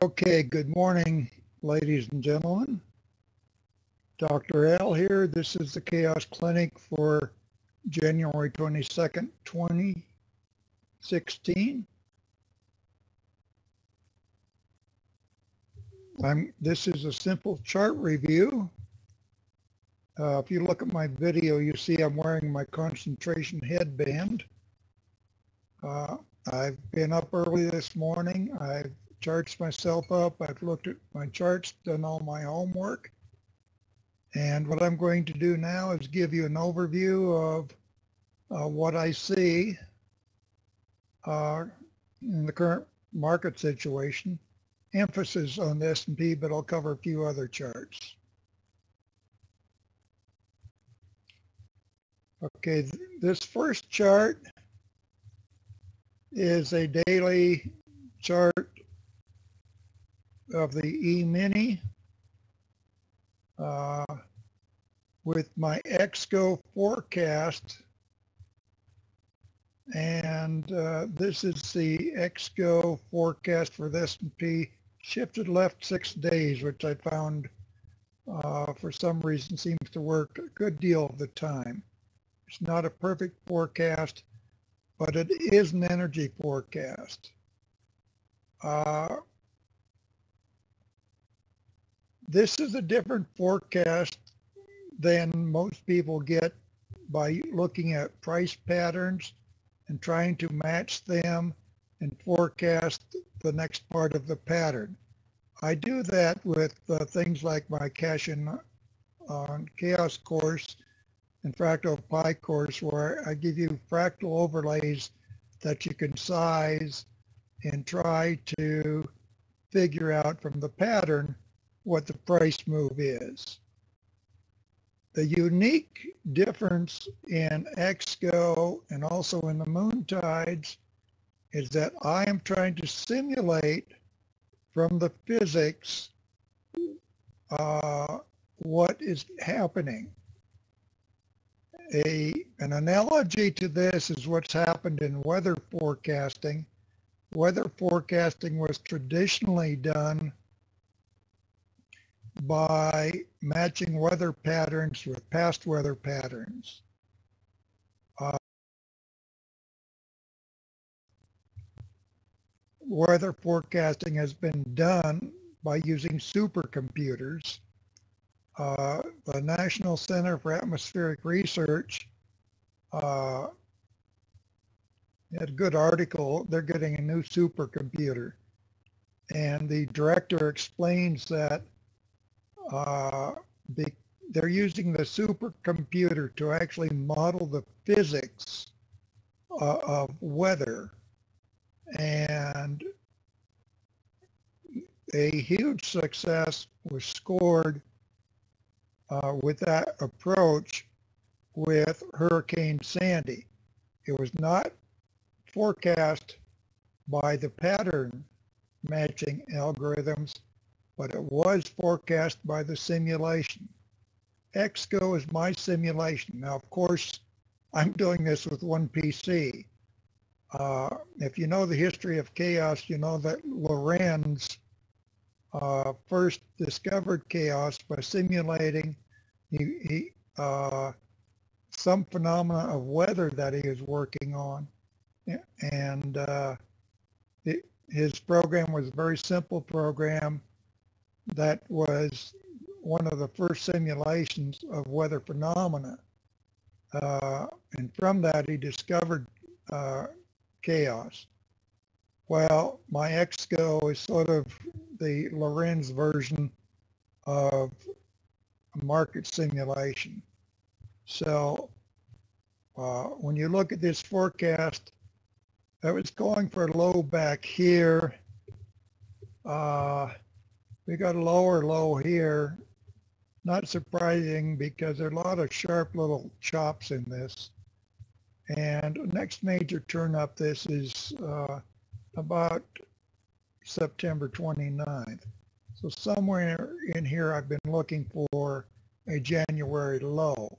Okay, good morning, ladies and gentlemen. Dr. Al here. This is the Chaos Clinic for January 22nd, 2016. This is a simple chart review. If you look at my video, you see I'm wearing my concentration headband. I've been up early this morning. I've charged myself up. I've looked at my charts, done all my homework. And what I'm going to do now is give you an overview of what I see in the current market situation. Emphasis on the S&P, but I'll cover a few other charts. Okay, this first chart is a daily chart of the E-mini with my XGO forecast, and this is the XGO forecast for the S&P shifted left 6 days, which I found for some reason seems to work a good deal of the time. It's not a perfect forecast, but it is an energy forecast. This is a different forecast than most people get by looking at price patterns and trying to match them and forecast the next part of the pattern. I do that with things like my Cash on Chaos course and Fractal Pi course, where I give you fractal overlays that you can size and try to figure out from the pattern what the price move is. The unique difference in XGO and also in the moon tides is that I am trying to simulate from the physics what is happening. An analogy to this is what's happened in weather forecasting. Weather forecasting was traditionally done by matching weather patterns with past weather patterns. Weather forecasting has been done by using supercomputers. The National Center for Atmospheric Research had a good article. They're getting a new supercomputer, and the director explains that they're using the supercomputer to actually model the physics of weather, and a huge success was scored with that approach with Hurricane Sandy. It was not forecast by the pattern matching algorithms, but it was forecast by the simulation. XGO is my simulation. Now, of course, I'm doing this with one PC. If you know the history of chaos, you know that Lorenz first discovered chaos by simulating some phenomena of weather that he was working on. And his program was a very simple program that was one of the first simulations of weather phenomena. And from that, he discovered chaos. Well, my XGO is sort of the Lorenz version of market simulation. So when you look at this forecast, I was going for a low back here. We got a lower low here. Not surprising because there are a lot of sharp little chops in this. And next major turn up, this is about September 29th. So somewhere in here I've been looking for a January low.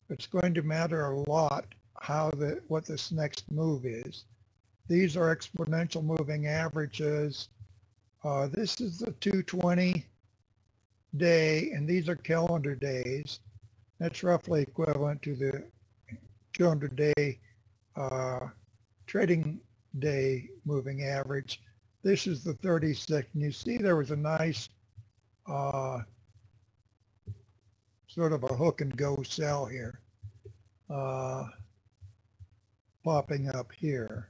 It's going to matter a lot what this next move is. These are exponential moving averages. This is the 220 day, and these are calendar days. That's roughly equivalent to the 200-day trading day moving average. This is the 36, and you see there was a nice sort of a hook and go sell here popping up here.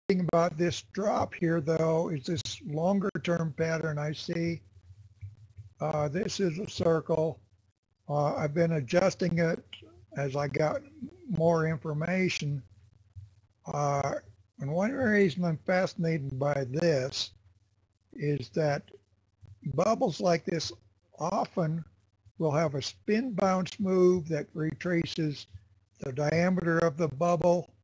The thing about this drop here, though, is this longer term pattern I see. This is a circle. I've been adjusting it as I got more information. And one reason I'm fascinated by this is that bubbles like this often will have a spin bounce move that retraces the diameter of the bubble,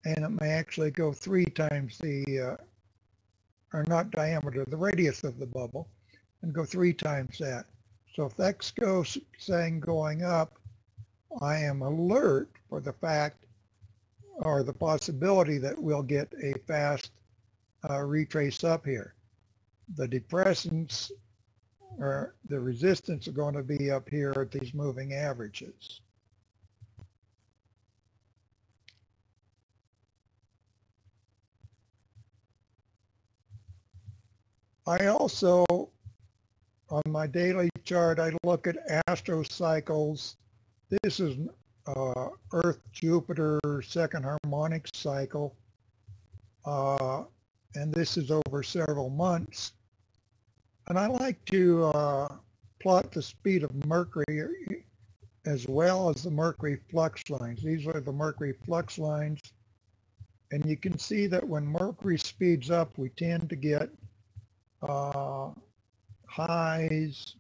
and it may actually go 3 times the, or not diameter, the radius of the bubble, and go 3 times that. So if that's saying going up, I am alert for the fact or the possibility that we'll get a fast retrace up here. The depressants or the resistance are going to be up here at these moving averages. I also, on my daily chart, I look at astro cycles. This is Earth-Jupiter second harmonic cycle, and this is over several months. And I like to plot the speed of Mercury as well as the Mercury flux lines. These are the Mercury flux lines, and you can see that when Mercury speeds up, we tend to get highs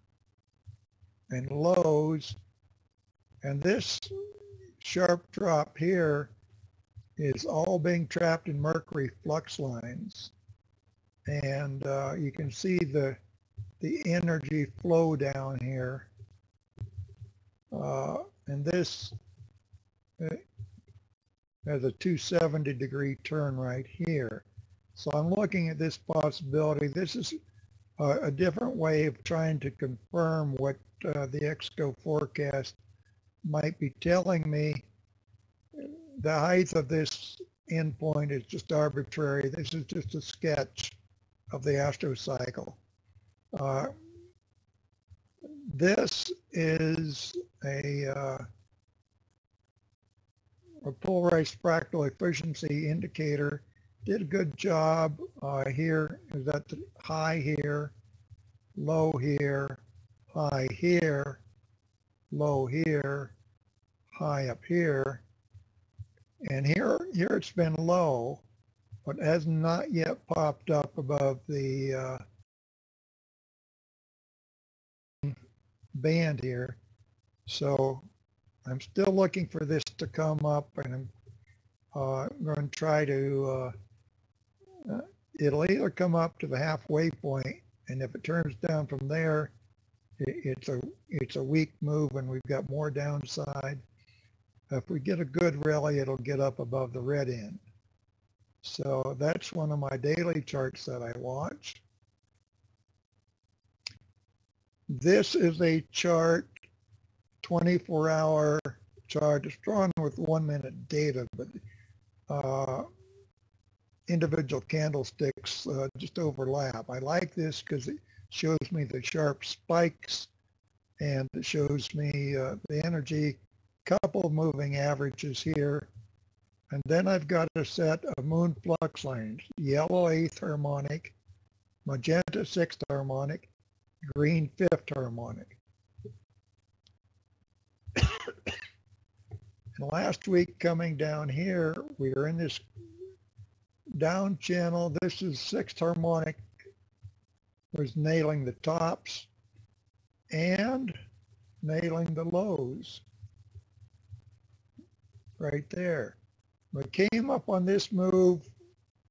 and lows, and this sharp drop here is all being trapped in Mercury flux lines, and you can see the energy flow down here, and this has a 270-degree turn right here. So I'm looking at this possibility. This is a different way of trying to confirm what the EXCO forecast might be telling me. The height of this endpoint is just arbitrary. This is just a sketch of the astrocycle. This is a polarized fractal efficiency indicator. Did a good job here. Is that the high here, low here, high here, low here, high up here, and here it's been low, but has not yet popped up above the band here. So I'm still looking for this to come up, and I'm going to try to it'll either come up to the halfway point, and if it turns down from there, it's a weak move and we've got more downside. If we get a good rally, it'll get up above the red end. So that's one of my daily charts that I watch. This is a chart, 24-hour chart. It's drawn with 1-minute data, but individual candlesticks just overlap. I like this because it shows me the sharp spikes, and it shows me the energy, couple of moving averages here, and then I've got a set of moon flux lines: yellow 8th harmonic, magenta 6th harmonic, green 5th harmonic. And last week, coming down here, we were in this down channel. This is 6th harmonic, was nailing the tops and nailing the lows right there. We came up on this move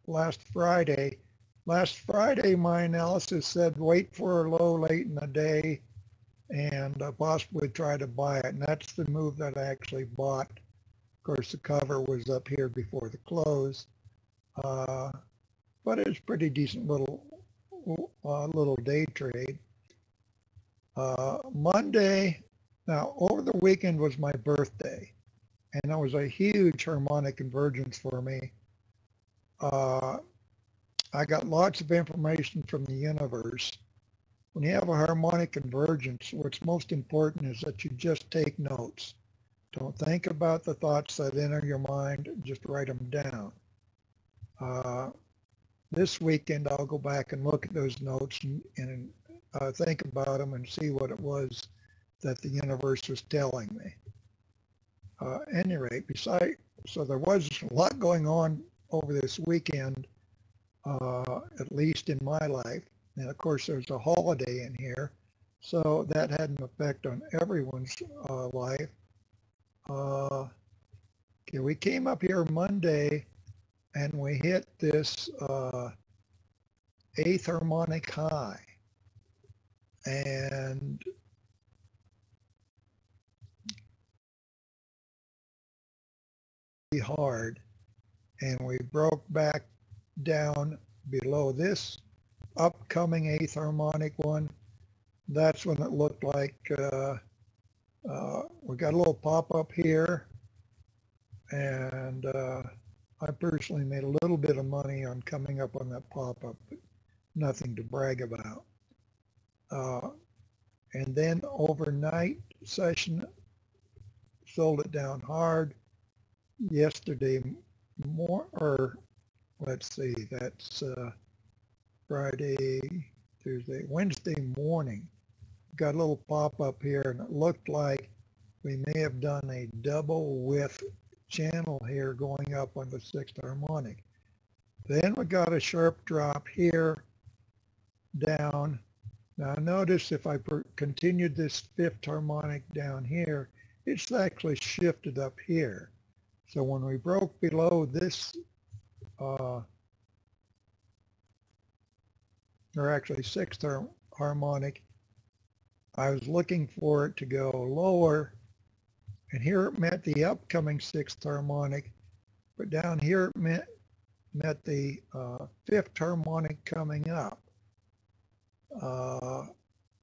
last Friday. Last Friday, my analysis said wait for a low late in the day and possibly try to buy it. And that's the move that I actually bought course, the cover was up here before the close, but it was pretty decent little day trade. Monday, now over the weekend was my birthday, and that was a huge harmonic convergence for me. I got lots of information from the universe. When you have a harmonic convergence, what's most important is that you just take notes. Don't think about the thoughts that enter your mind, just write them down. This weekend, I'll go back and look at those notes and think about them and see what it was that the universe was telling me. At any rate, so there was a lot going on over this weekend, at least in my life. And of course, there's a holiday in here, so that had an effect on everyone's life. Okay, we came up here Monday and we hit this 8th harmonic high. And hard, and we broke back down below this upcoming 8th harmonic one. That's when it looked like we got a little pop-up here, and I personally made a little bit of money on coming up on that pop-up, but nothing to brag about. And then overnight session sold it down hard. Yesterday let's see, that's Friday, Thursday, Wednesday morning. Got a little pop up here, and it looked like we may have done a double width channel here going up on the 6th harmonic. Then we got a sharp drop here down. Now notice if I continued this 5th harmonic down here, it's actually shifted up here. So when we broke below this, or actually 6th harmonic, I was looking for it to go lower, and here it met the upcoming 6th harmonic, but down here it met the 5th harmonic coming up.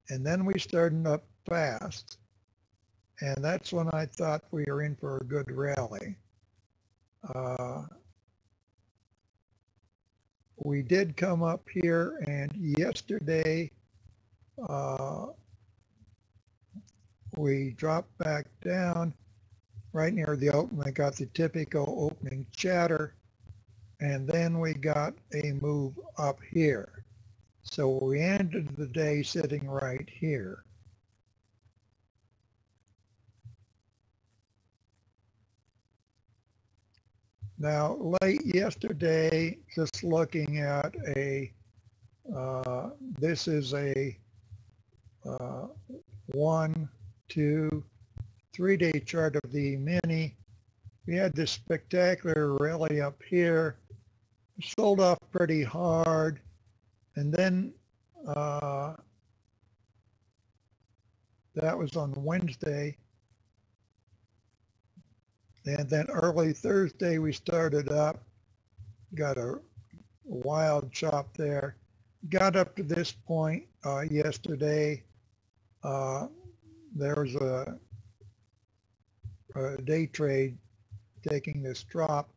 And then we started up fast, and that's when I thought we were in for a good rally. We did come up here, and yesterday we dropped back down right near the open. I got the typical opening chatter, and then we got a move up here. So we ended the day sitting right here. Now, late yesterday, just looking at this is a 1, 2, 3-day chart of the mini. We had this spectacular rally up here, sold off pretty hard, and then that was on Wednesday. And then early Thursday, we started up, got a wild chop there, got up to this point yesterday. There was a day trade taking this drop.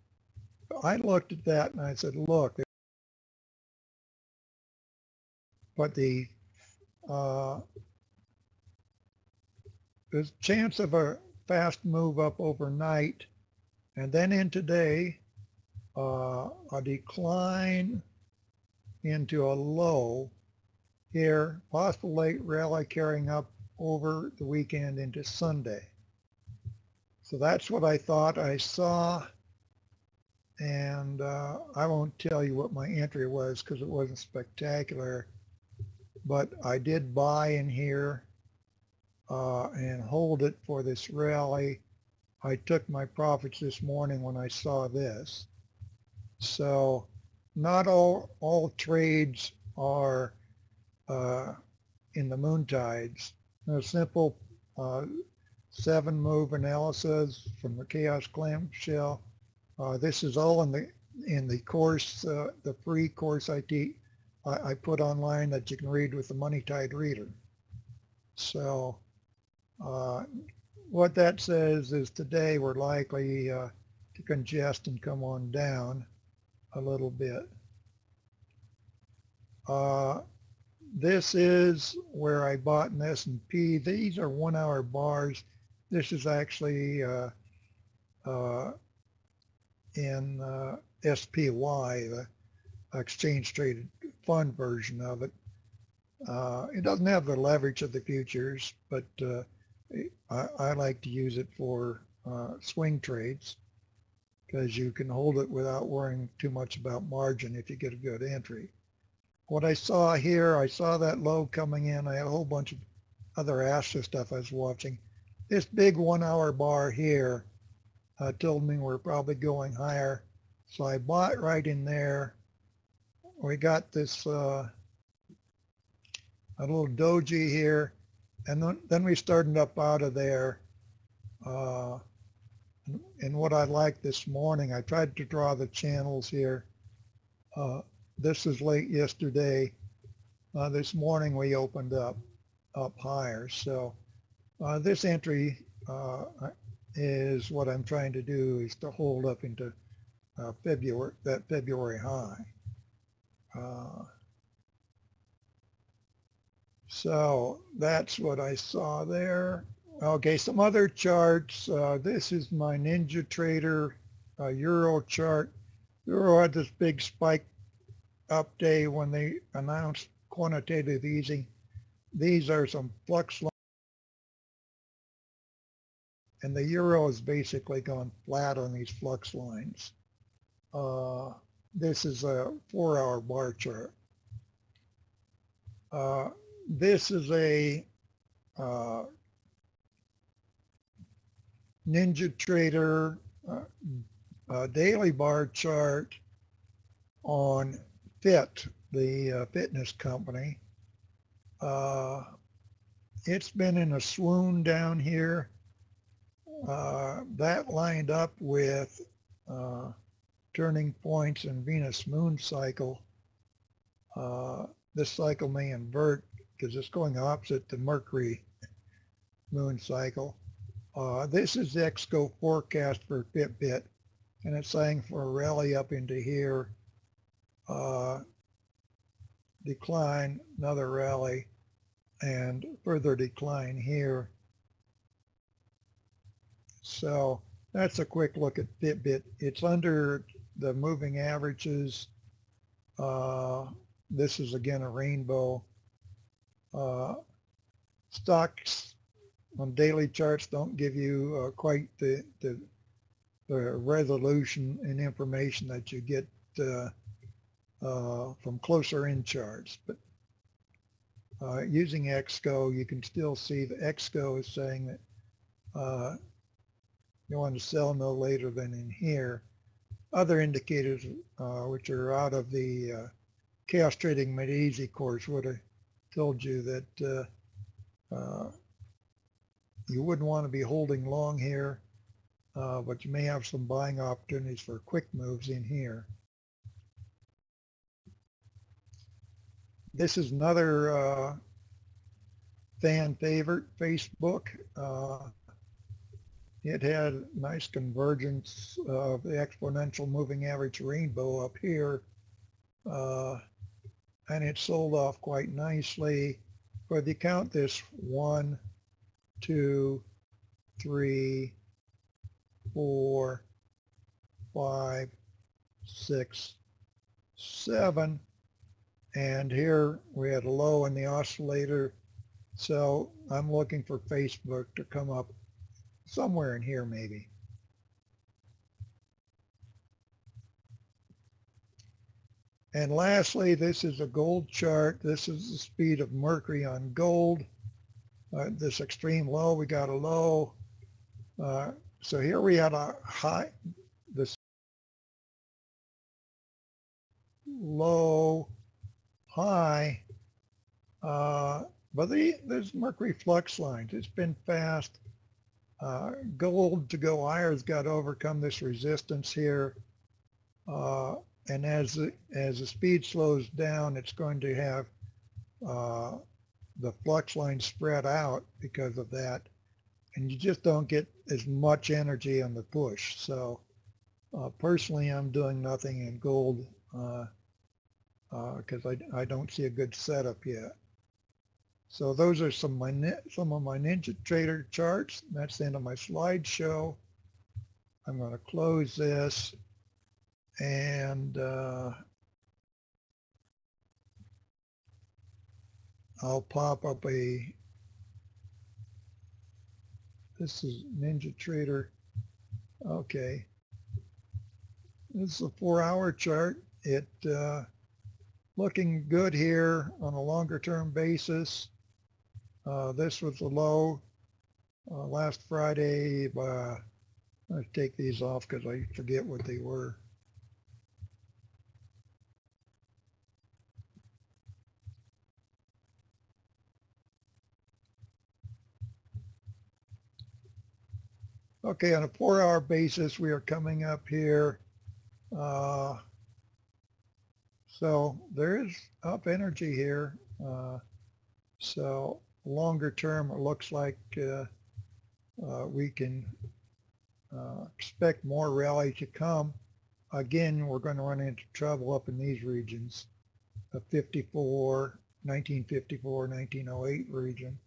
I looked at that and I said, look, but there's a chance of a fast move up overnight, and then in today, a decline into a low here, possible late rally carrying up over the weekend into Sunday. So that's what I thought I saw, and I won't tell you what my entry was because it wasn't spectacular, but I did buy in here and hold it for this rally. I took my profits this morning when I saw this. So not all trades are in the moon tides. A simple 7 move analysis from the Chaos Clamshell. This is all in the course, the free course I put online that you can read with the Money Tide Reader. So what that says is today we're likely to congest and come on down a little bit. This is where I bought an S&P. These are 1 hour bars. This is actually in SPY, the exchange traded fund version of it. It doesn't have the leverage of the futures, but I like to use it for swing trades because you can hold it without worrying too much about margin if you get a good entry. What I saw here, I saw that low coming in. I had a whole bunch of other Astra stuff I was watching. This big 1 hour bar here told me we're probably going higher. So I bought right in there. We got this a little doji here, and then we started up out of there. And what I liked this morning, I tried to draw the channels here. This is late yesterday. This morning we opened up higher. So this entry is what I'm trying to do, is to hold up into that February high. So that's what I saw there. Okay, some other charts. This is my NinjaTrader Euro chart. Euro had this big spike up day when they announced quantitative easing. These are some flux lines, and the euro has basically gone flat on these flux lines. This is a 4 hour bar chart. This is a NinjaTrader daily bar chart on Fit, the fitness company. It's been in a swoon down here. That lined up with turning points in Venus moon cycle. This cycle may invert because it's going opposite the Mercury moon cycle. This is the XGO forecast for Fitbit, and it's saying for a rally up into here, decline, another rally, and further decline here. So that's a quick look at Fitbit. It's under the moving averages. This is again a rainbow. Stocks on daily charts don't give you quite the resolution and information that you get from closer in charts. But using XGO, you can still see the XGO is saying that you want to sell no later than in here. Other indicators, which are out of the Chaos Trading Made Easy course, would have told you that you wouldn't want to be holding long here, but you may have some buying opportunities for quick moves in here. This is another fan favorite, Facebook. It had nice convergence of the exponential moving average rainbow up here, and it sold off quite nicely. But if you count this 1, 2, 3, 4, 5, 6, 7, and here we had a low in the oscillator. So I'm looking for Facebook to come up somewhere in here maybe. And lastly, this is a gold chart. This is the speed of Mercury on gold. This extreme low, we got a low. So here we had a high, this low, high, but there's Mercury flux lines. It's been fast. Gold to go higher has got to overcome this resistance here. And as the speed slows down, it's going to have the flux line spread out because of that. And you just don't get as much energy on the push. So personally, I'm doing nothing in gold because I don't see a good setup yet. So those are some of my NinjaTrader charts. That's the end of my slideshow. I'm going to close this and I'll pop up this is NinjaTrader. Okay. This is a 4-hour chart. It looking good here on a longer term basis. This was the low last Friday. Let's take these off because I forget what they were. Okay, on a 4-hour basis, we are coming up here. So there is up energy here. So longer term, it looks like we can expect more rally to come. Again, we're going to run into trouble up in these regions, the 1954, 1908 region.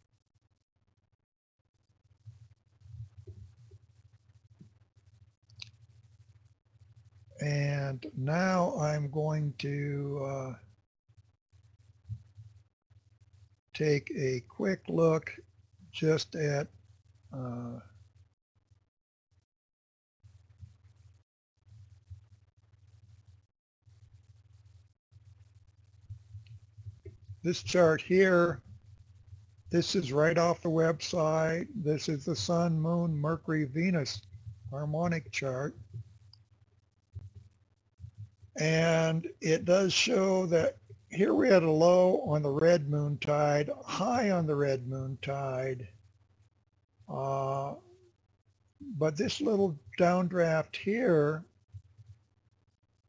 And now I'm going to take a quick look just at this chart here. This is right off the website. This is the Sun, Moon, Mercury, Venus harmonic chart. And it does show that here we had a low on the red moon tide, high on the red moon tide. But this little downdraft here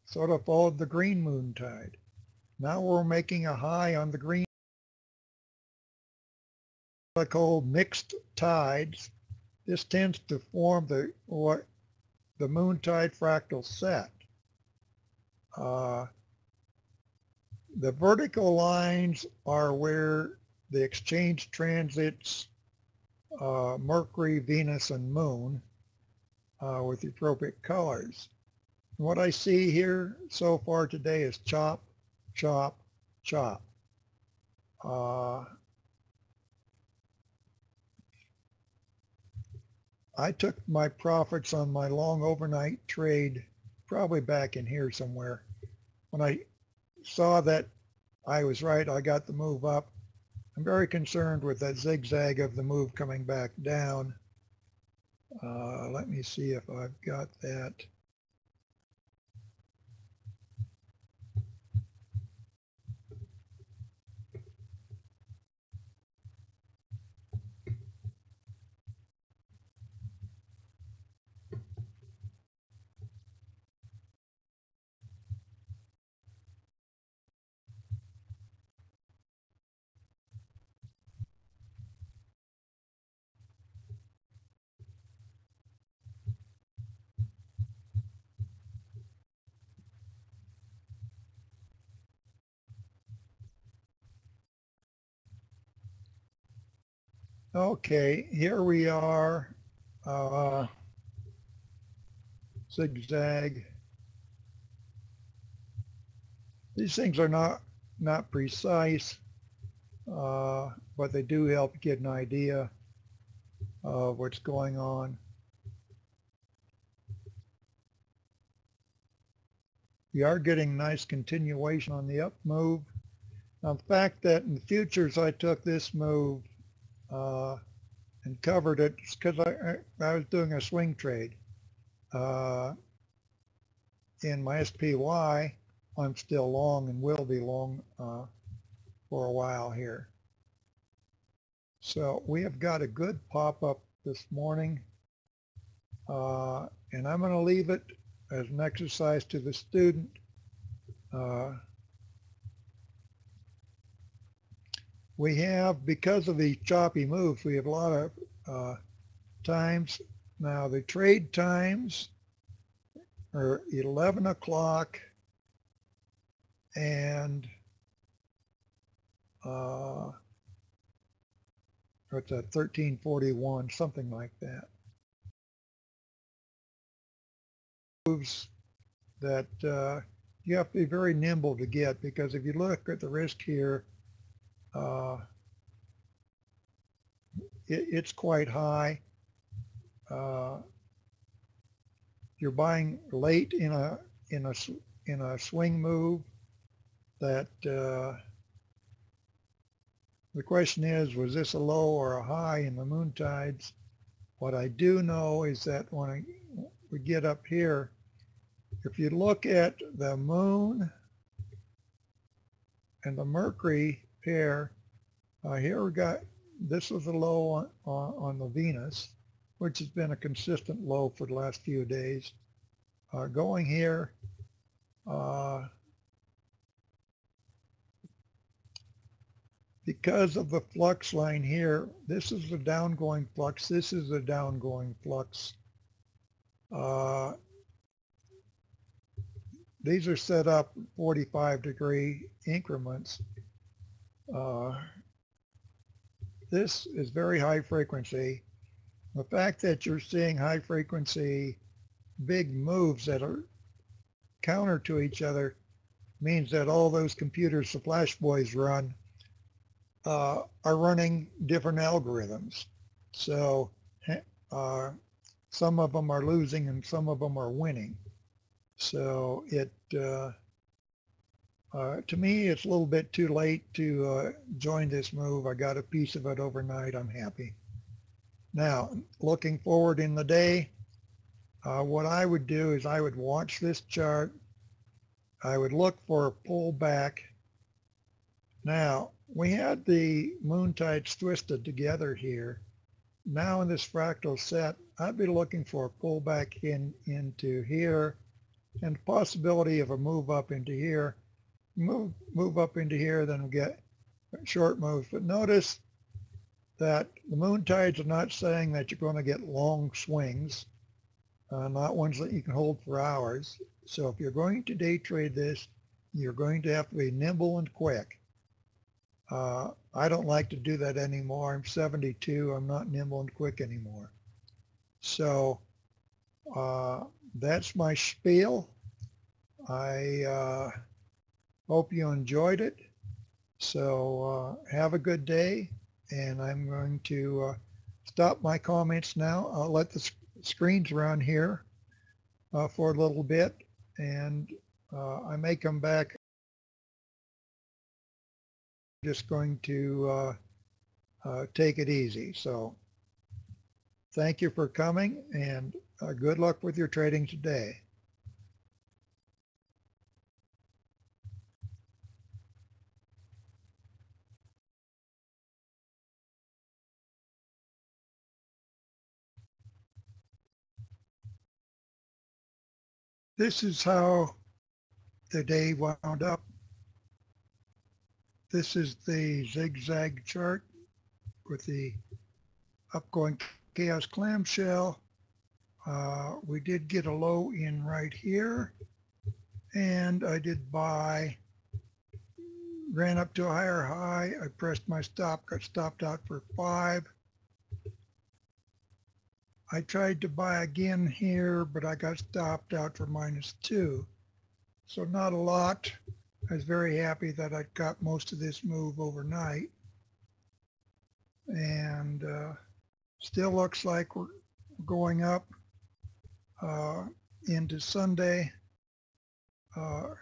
sort of followed the green moon tide. Now we're making a high on the green, what I call mixed tides. This tends to form the moon tide fractal set. The vertical lines are where the exchange transits Mercury, Venus, and Moon with the appropriate colors. And what I see here so far today is chop, chop, chop. I took my profits on my long overnight trade probably back in here somewhere. When I saw that I was right, I got the move up. I'm very concerned with that zigzag of the move coming back down. Let me see if I've got that. Okay, here we are, zigzag. These things are not precise, but they do help get an idea of what's going on. We are getting nice continuation on the up move. Now, the fact that in the futures I took this move and covered it because I was doing a swing trade. In my SPY, I'm still long and will be long for a while here. So we have got a good pop-up this morning. And I'm going to leave it as an exercise to the student. We have, because of these choppy moves, we have a lot of times. Now the trade times are 11 o'clock and what's that, 13:41, something like that. Moves that you have to be very nimble to get, because if you look at the risk here, it's quite high. You're buying late in a swing move that the question is, was this a low or a high in the moon tides? What I do know is that when we get up here, if you look at the moon and the Mercury pair, here we got, this was a low on the Venus, which has been a consistent low for the last few days. Going here, because of the flux line here, this is the downgoing flux, this is the downgoing flux. These are set up 45-degree increments. This is very high frequency. The fact that you're seeing high frequency big moves that are counter to each other means that all those computers the Flash Boys run are running different algorithms. So some of them are losing and some of them are winning. So it, to me, it's a little bit too late to join this move. I got a piece of it overnight. I'm happy. Now, looking forward in the day, what I would do is I would watch this chart. I would look for a pullback. Now, we had the moon tides twisted together here. Now in this fractal set, I'd be looking for a pullback into here, and the possibility of a move up into here. Move up into here, then we'll get short moves. But notice that the moon tides are not saying that you're going to get long swings, not ones that you can hold for hours. So if you're going to day trade this, you're going to have to be nimble and quick. I don't like to do that anymore. I'm 72. I'm not nimble and quick anymore. So that's my spiel. I hope you enjoyed it. So have a good day, and I'm going to stop my comments now. I'll let the screens run here for a little bit, and I may come back. Just going to take it easy. So thank you for coming, and good luck with your trading today. This is how the day wound up. This is the zigzag chart with the upgoing chaos clamshell. We did get a low in right here, and I did buy, ran up to a higher high. I pressed my stop, got stopped out for 5. I tried to buy again here, but I got stopped out for -2. So not a lot. I was very happy that I got most of this move overnight. And still looks like we're going up into Sunday. And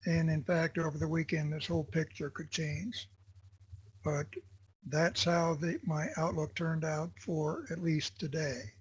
in fact, over the weekend, this whole picture could change. But that's how my outlook turned out for at least today.